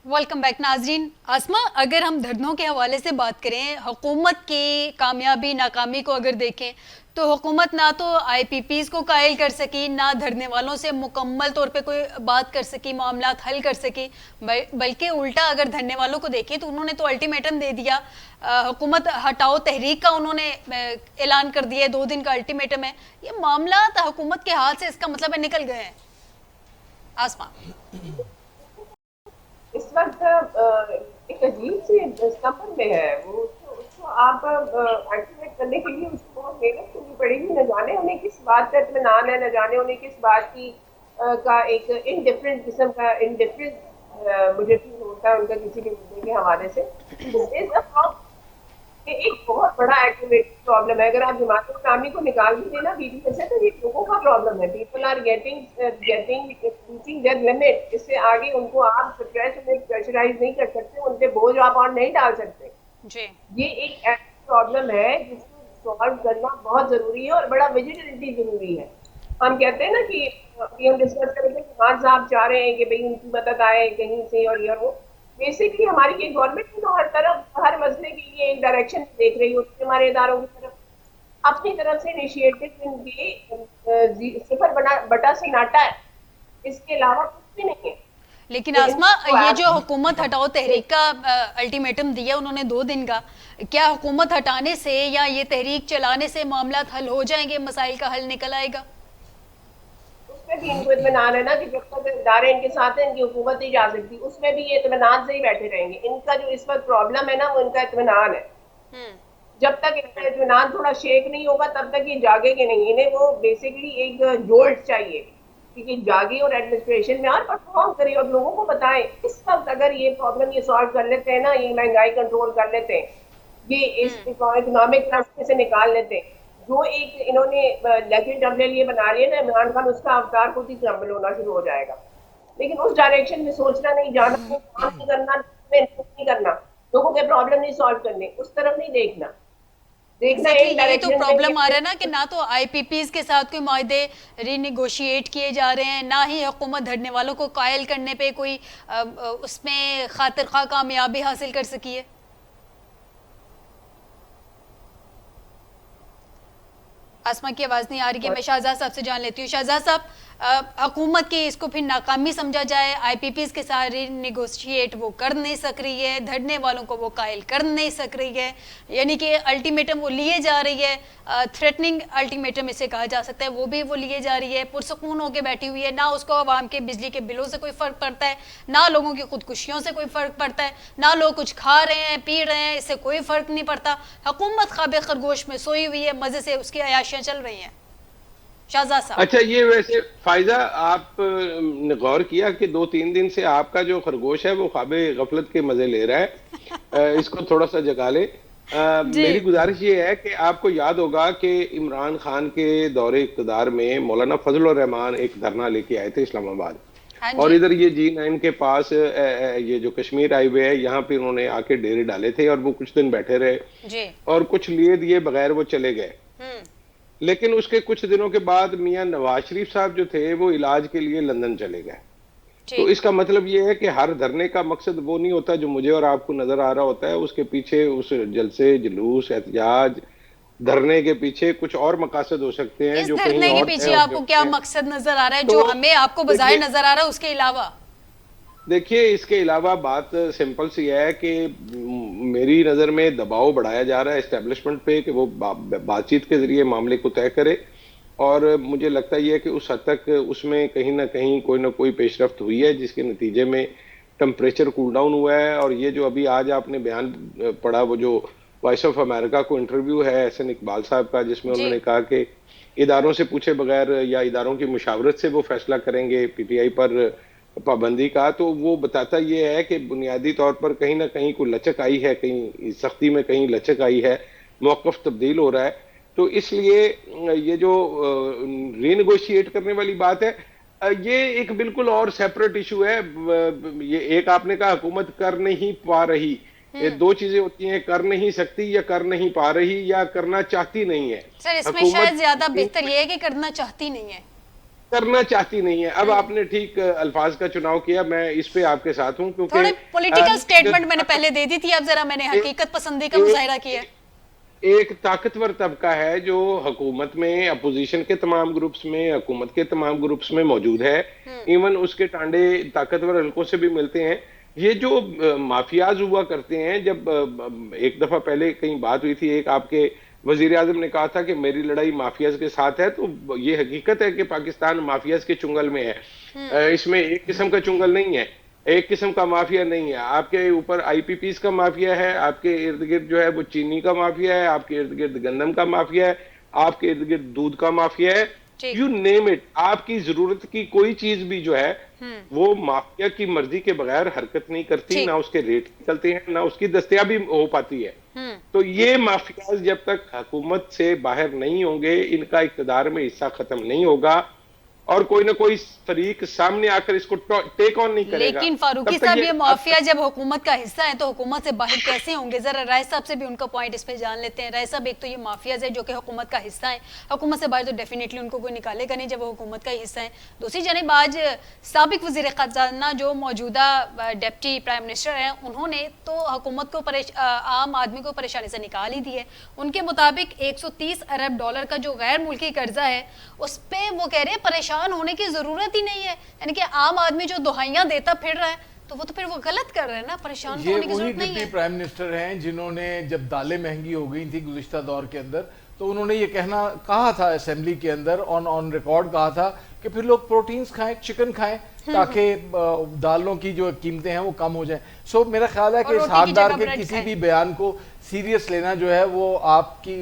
Welcome back ناظرین. آسما، اگر ہم دھرنوں کے حوالے سے بات کریں، حکومت کی کامیابی ناکامی کو اگر دیکھیں تو حکومت نہ تو آئی پی پیز کو قائل کر سکی، نہ دھرنے والوں سے مکمل طور پہ کوئی بات کر سکی، معاملات حل کر سکی، بلکہ الٹا اگر دھرنے والوں کو دیکھیں تو انہوں نے تو الٹیمیٹم دے دیا. حکومت ہٹاؤ تحریک کا انہوں نے اعلان کر دیا، 2 دن کا الٹیمیٹم ہے. یہ معاملات حکومت کے ہاتھ سے اس کا مطلب ہے نکل گئے ہیں. آسما اس وقت ایک عجیب سی سفر میں ہے وہ. اس کو آپ ایکٹیویٹ کرنے کے لیے اس کو بہت محنت کرنی پڑے گی. نہ جانے انہیں کس بات کا اطمینان ہے، نہ جانے انہیں کس بات کی کا ایک انڈیفرنٹ قسم کا انڈیفرنٹ مجھے فیل ہوتا ہے ان کا کسی بھی مدعے کے حوالے سے. یہ ایک بہت بڑا ایکٹیویٹ پرابلم ہے. اگر آپ جماعت اسلامی کو نکال بھی دینا بی ڈی ایس سے، تو یہ لوگوں کا پرابلم ہے. People are getting reaching their limit. اس سے آگے ان کو آپ پریشرائز نہیں کر سکتے، ان پہ بوجھ آپ اور نہیں ڈال سکتے. جی یہ ایک ایسی پرابلم ہے جس کو سالو کرنا بہت ضروری ہے اور بڑا ویجیٹلٹی ضروری ہے. ہم کہتے ہیں نا کہ ابھی ہم ڈسکس کرتے ہیں کہ خان صاحب چاہ رہے ہیں کہ بھئی ان کی مدد آئے کہیں سے اور یہ وہ. بیسکلی ہماری یہ گورنمنٹ تو ہر طرف ہر مسئلے کے لیے ایک ڈائریکشن دیکھ رہی ہوتی ہے. ہمارے اداروں کی طرف اپنی طرف سے انیشیٹو ان کے صفر بٹا سناٹا ہے. اس کے علاوہ کچھ بھی نہیں ہے. لیکن کہ ان آسما، کو یہ جو حکومت ہٹاؤ تحریک کا الٹیمیٹم دیا انہوں نے 2 دن کا، کیا حکومت ہٹانے سے یا یہ تحریک چلانے سے معاملات حل ہو جائیں گے، مسائل کا حل نکل آئے گا؟ اس میں بھی ان کو اطمینان ہے نا کہ جب تک ادارے ان کے ساتھ ہیں ان کی حکومت نہیں جا سکتی. اس میں بھی یہ اطمینان سے ہی بیٹھے رہیں گے. ان کا جو اس وقت پرابلم ہے نا وہ ان کا اطمینان ہے. جب تک ان کا اطمینان تھوڑا شیک نہیں ہوگا تب تک یہ جاگے گے نہیں. انہیں وہ بیسکلی ایک جولٹ چاہیے کہ جاگے اور ایڈمنسٹریشن میں اور پرفارم کرے اور لوگوں کو بتائیں. اس وقت اگر یہ پرابلم یہ سالو کر لیتے ہیں نا، یہ مہنگائی کنٹرول کر لیتے ہیں، یہ اس اکنامک راستے سے نکال لیتے ہیں، جو ایک انہوں نے لیکن ڈبلے لیے بنا رہی ہے نا عمران خان، اس کا اوتار خود ہی کرمبل ہونا شروع ہو جائے گا. لیکن اس ڈائریکشن میں سوچنا نہیں، جانا نہیں، کام نہیں کرنا، نہیں کرنا، لوگوں کے پرابلم نہیں سالو کرنے، اس طرف نہیں دیکھنا. دیکھنا ایگزیکٹلی ایک یہی تو ڈائریکشن میں پرابلم آ رہا ہے نا کہ کہ نہ تو آئی پی پیز کے ساتھ کوئی معاہدے ری نیگوشیٹ کیے جا رہے ہیں، نہ ہی حکومت دھرنے والوں کو قائل کرنے پہ کوئی اس میں خاطر خواہ کامیابی حاصل کر سکی ہے. آسما کی آواز نہیں آ رہی ہے. میں شہزاد صاحب سے جان لیتی ہوں. شہزاد صاحب، حکومت کی اس کو پھر ناکامی سمجھا جائے، آئی پی پیز کے ساتھ نیگوشیٹ وہ کر نہیں سک رہی ہے، دھرنے والوں کو وہ قائل کر نہیں سک رہی ہے، یعنی کہ الٹیمیٹم وہ لیے جا رہی ہے، تھریٹننگ الٹیمیٹم اسے کہا جا سکتا ہے، وہ بھی وہ لیے جا رہی ہے، پرسکون ہو کے بیٹھی ہوئی ہے. نہ اس کو عوام کے بجلی کے بلوں سے کوئی فرق پڑتا ہے، نہ لوگوں کی خودکشیوں سے کوئی فرق پڑتا ہے، نہ لوگ کچھ کھا رہے ہیں پی رہے ہیں، اس سے کوئی فرق نہیں پڑتا. حکومت خواب خرگوش میں سوئی ہوئی ہے، مزے سے اس کی عیاشیاں چل رہی ہیں. شہزاد صاحب. اچھا، یہ ویسے فائزہ آپ نے غور کیا کہ 2-3 دن سے آپ کا جو خرگوش ہے وہ خواب غفلت کے مزے لے رہا ہے؟ اس کو تھوڑا سا جگا لے. جی میری گزارش یہ ہے کہ آپ کو یاد ہوگا کہ عمران خان کے دور اقتدار میں مولانا فضل الرحمان ایک دھرنا لے کے آئے تھے اسلام آباد، ہاں اور جی ادھر یہ G9 کے پاس یہ جو کشمیر ہائی وے ہے یہاں پہ انہوں نے آ کے ڈیرے ڈالے تھے، اور وہ کچھ دن بیٹھے رہے جی اور کچھ لیے دیے بغیر وہ چلے گئے. ہوں لیکن اس کے کچھ دنوں کے بعد میاں نواز شریف صاحب جو تھے وہ علاج کے لیے لندن چلے گئے. تو ٹھیک. اس کا مطلب یہ ہے کہ ہر دھرنے کا مقصد وہ نہیں ہوتا جو مجھے اور آپ کو نظر آ رہا ہوتا ہے. اس کے پیچھے، اس جلسے، جلوس، احتجاج، دھرنے کے پیچھے کچھ اور مقاصد ہو سکتے ہیں اس جو کہیں دھرنے کے اور ہے پیچھے اور آپ جو کو کیا کہیں. مقصد نظر آ رہا ہے تو جو ہمیں آپ کو بظاہر دیکھیے نظر آ رہا ہے اس کے علاوہ؟ دیکھیے اس کے علاوہ بات سمپل سی ہے کہ میری نظر میں دباؤ بڑھایا جا رہا ہے اسٹیبلشمنٹ پہ کہ وہ بات چیت کے ذریعے معاملے کو طے کرے، اور مجھے لگتا یہ ہے کہ اس حد تک اس میں کہیں نہ کہیں کوئی نہ کوئی پیش رفت ہوئی ہے، جس کے نتیجے میں ٹمپریچر کول ڈاؤن ہوا ہے. اور یہ جو ابھی آج آپ نے بیان پڑھا، وہ جو وائس آف امریکہ کو انٹرویو ہے احسن اقبال صاحب کا، جس میں انہوں جی نے کہا کہ اداروں سے پوچھے بغیر یا اداروں کی مشاورت سے وہ فیصلہ کریں گے پی ٹی آئی پر پابندی کا، تو وہ بتاتا یہ ہے کہ بنیادی طور پر کہیں نہ کہیں کوئی لچک آئی ہے، کہیں سختی میں کہیں لچک آئی ہے، موقف تبدیل ہو رہا ہے. تو اس لیے یہ جو ری نیگوشیٹ کرنے والی بات ہے، یہ ایک بالکل اور سیپریٹ ایشو ہے. یہ ایک آپ نے کہا حکومت کر نہیں پا رہی، یہ دو چیزیں ہوتی ہیں، کر نہیں سکتی یا کر نہیں پا رہی یا کرنا چاہتی نہیں ہے. سر، اس میں حکومت شاید زیادہ بہتر یہ ہے کہ کرنا چاہتی نہیں ہے. کرنا چاہتی نہیں ہے. اب آپ نے ٹھیک الفاظ کا چناؤ کیا, میں اس پہ آپ کے ساتھ ہوں, کیونکہ تھوڑے پولیٹیکل سٹیٹمنٹ میں نے پہلے دے دی تھی, اب ذرا میں نے حقیقت پسندی کا مظاہرہ کیا ہے. ایک طاقتور طبقہ ہے جو حکومت میں, اپوزیشن کے تمام گروپس میں, حکومت کے تمام گروپس میں موجود ہے, ایون اس کے ٹانڈے طاقتور حلقوں سے بھی ملتے ہیں. یہ جو مافیاز ہوا کرتے ہیں, جب ایک دفعہ پہلے کہیں بات ہوئی تھی, ایک آپ کے وزیر اعظم نے کہا تھا کہ میری لڑائی مافیاز کے ساتھ ہے, تو یہ حقیقت ہے کہ پاکستان مافیاز کے چنگل میں ہے. اس میں ایک قسم کا چنگل نہیں ہے, ایک قسم کا مافیا نہیں ہے. آپ کے اوپر آئی پی پیز کا مافیا ہے, آپ کے ارد گرد جو ہے وہ چینی کا مافیا ہے, آپ کے ارد گرد گندم کا مافیا ہے, آپ کے ارد گرد دودھ کا مافیا ہے, یو نیم اٹ. آپ کی ضرورت کی کوئی چیز بھی جو ہے وہ مافیا کی مرضی کے بغیر حرکت نہیں کرتی, نہ اس کے ریٹ نکلتے ہیں, نہ اس کی دستیابی ہو پاتی ہے. تو یہ مافیاز جب تک حکومت سے باہر نہیں ہوں گے, ان کا اقتدار میں حصہ ختم نہیں ہوگا, اور کوئی نہ کوئی فریق سامنے آ کر اس کو ٹیک آن نہیں کرے گا. لیکن فاروقی صاحب, یہ مافیا جب حکومت کا حصہ ہے تو حکومت سے باہر کیسے ہوں گے؟ ذرا رائے صاحب سے بھی ان کا پوائنٹ اس پہ جان لیتے ہیں. رائے صاحب, ایک تو یہ مافیاز ہے جو کہ حکومت کا حصہ ہے, حکومت سے باہر تو ڈیفینیٹلی ان کو کوئی نکالے گا نہیں جب وہ حکومت کا ہی حصہ ہے. دوسری جانب آج سابق وزیر خزانہ جو موجودہ ڈپٹی پرائم منسٹر ہیں, انہوں نے تو حکومت کو عام آدمی کو پریشانی سے نکال ہی دی ہے. ان کے مطابق 130 ارب ڈالر کا جو غیر ملکی قرضہ ہے, اس پہ وہ کہہ رہے ہیں پریشان ہونے کی ضرورت ہی نہیں ہے. یعنی کہ عام آدمی جو دہائیاں دیتا پھر رہا ہے تو وہ تو پھر وہ غلط کر رہے ہیں نا, پریشان ہونے کی ضرورت نہیں ہے. یہ وہی ڈپٹی پرائم منسٹر ہیں جنہوں نے جب دالیں مہنگی ہو گئی تھی گزشتہ دور کے اندر, تو انہوں نے یہ کہا تھا اسمبلی کے اندر, آن ریکارڈ کہا تھا کہ پھر لوگ پروٹینز کھائیں, چکن کھائیں, تاکہ دالوں کی جو قیمتیں ہیں وہ کم ہو جائیں. سو میرا خیال ہے کہ اس حقدار کے کسی بھی بیان کو سیریس لینا جو ہے وہ آپ کی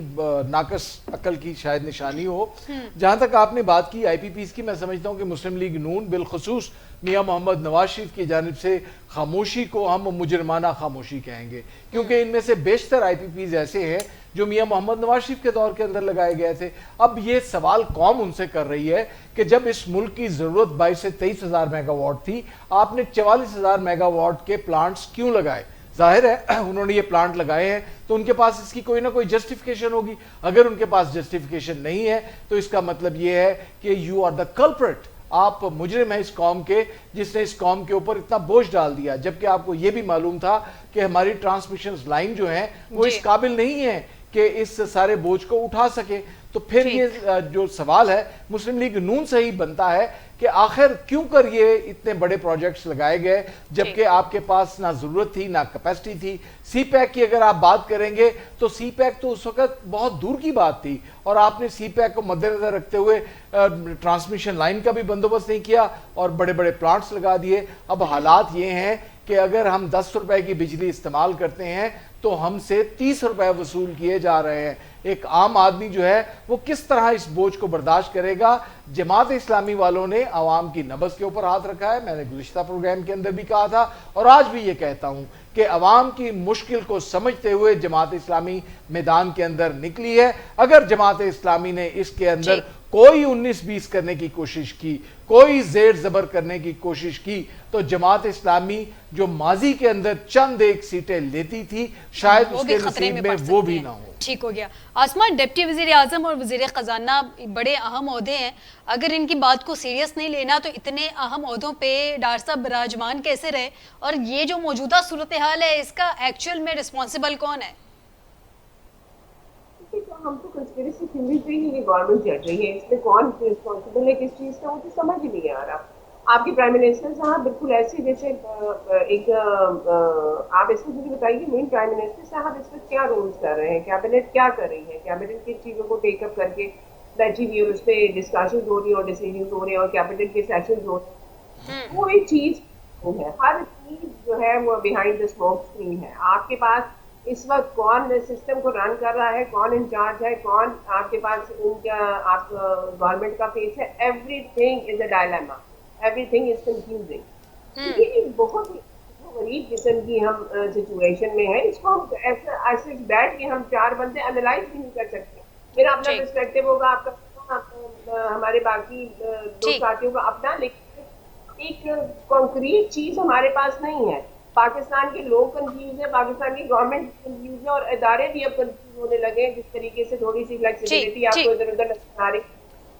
ناقص عقل کی شاید نشانی ہو. جہاں تک آپ نے بات کی آئی پی پیز کی, میں سمجھتا ہوں کہ مسلم لیگ نون بالخصوص میاں محمد نواز شریف کی جانب سے خاموشی کو ہم مجرمانہ خاموشی کہیں گے, کیونکہ ان میں سے بیشتر آئی پی پیز ایسے ہیں جو میاں محمد نواز شریف کے دور کے اندر لگائے گئے تھے. اب یہ سوال قوم ان سے کر رہی ہے کہ جب اس ملک کی ضرورت 22 سے 23 ہزار میگا واٹ تھی, آپ نے 44 ہزار میگا واٹ کے پلانٹس کیوں لگائے؟ ظاہر ہے انہوں نے یہ پلانٹ لگائے ہیں تو ان کے پاس اس کی کوئی نہ کوئی جسٹیفیکیشن ہوگی. اگر ان کے پاس جسٹیفیکیشن نہیں ہے تو اس کا مطلب یہ ہے کہ یو آر دا کلپریٹ, آپ مجرم ہیں اس قوم کے جس نے اس قوم کے اوپر اتنا بوجھ ڈال دیا, جبکہ آپ کو یہ بھی معلوم تھا کہ ہماری ٹرانسمیشن لائن جو ہیں وہ اس قابل نہیں ہے کہ اس سارے بوجھ کو اٹھا سکے. تو پھر یہ جو سوال ہے مسلم لیگ نون سے ہی بنتا ہے کہ آخر کیوں کر یہ اتنے بڑے پروجیکٹس لگائے گئے جبکہ آپ کے پاس نہ ضرورت تھی نہ کیپیسٹی تھی. سی پیک کی اگر آپ بات کریں گے تو سی پیک تو اس وقت بہت دور کی بات تھی, اور آپ نے سی پیک کو مد نظر رکھتے ہوئے ٹرانسمیشن لائن کا بھی بندوبست نہیں کیا اور بڑے بڑے پلانٹس لگا دیے. اب حالات یہ ہیں کہ اگر ہم 10 روپے کی بجلی استعمال کرتے ہیں تو ہم سے 30 روپے وصول کیے جا رہے ہیں. ایک عام آدمی جو ہے وہ کس طرح اس بوجھ کو برداشت کرے گا؟ جماعت اسلامی والوں نے عوام کی نبض کے اوپر ہاتھ رکھا ہے. میں نے گزشتہ پروگرام کے اندر بھی کہا تھا اور آج بھی یہ کہتا ہوں کہ عوام کی مشکل کو سمجھتے ہوئے جماعت اسلامی میدان کے اندر نکلی ہے. اگر جماعت اسلامی نے اس کے اندر کوئی 19-20 کرنے کی کوشش کی, کوئی زیر زبر کرنے کی کوشش کی, تو جماعت اسلامی جو ماضی کے اندر چند ایک سیٹیں لیتی تھی شاید اس کے نصیب میں وہ بھی نہ ہو. ٹھیک ہو گیا. آسما, ڈپٹی وزیر اعظم اور وزیر خزانہ بڑے اہم عہدے ہیں, اگر ان کی بات کو سیریس نہیں لینا تو اتنے اہم عہدوں پہ ڈاکٹر صاحب براجمان کیسے رہے؟ اور یہ جو موجودہ صورتحال ہے اس کا ایکچوئل میں رسپانسبل کون ہے؟ ہم تو کنسپیریسی تھیوری پہ ہی گورنمنٹ چل رہی ہے, اس میں کون رسپانسبل ہے کس چیز کا مجھے سمجھ ہی نہیں آ رہا. آپ کے پرائم منسٹر صاحب بالکل ایسے جیسے ایک آپ اس کو مجھے بتائیے مین پرائم منسٹر صاحب اس وقت کیا رولز کر رہے ہیں, کیبنٹ کیا کر رہی ہے, کیبنٹ کس چیزوں کو ٹیک اپ کر کے بیٹھی ہوئی اس پہ ڈسکشنز ہو رہی ہیں اور ڈیسیجنز ہو رہے ہیں اور کیبنٹ کے سیشنز ہو رہے ہیں. وہ ایک چیز ہے, ہر چیز جو ہے وہ بیہائنڈ دا اسموک اسکرین ہے. آپ کے پاس اس وقت کون سسٹم کو رن کر رہا ہے, کون انچارج ہے, کون آپ کے پاس ان کا آپ گورنمنٹ کا فیس ہے, every thing is a dilemma, every thing is confusing. یہ بہت ہی غریب قسم کی ہم سچویشن میں ہے. اس کو ایسے بیٹھ کے ہم چار بندے انالائز بھی نہیں کر سکتے. میرا اپنا پرسپیکٹو ہوگا, آپ کا, ہمارے باقی دو ساتھیوں کا اپنا, لیکن ایک کانکریٹ چیز ہمارے پاس نہیں ہے. پاکستان کے لوگ کنفیوز ہیں, پاکستان کی گورنمنٹ کنفیوز ہے, اور ادارے بھی اب کنفیوز ہونے لگے ہیں. جس طریقے سے تھوڑی سی فلیکسیبلٹی آپ کو ادھر ادھر نظر آ رہی,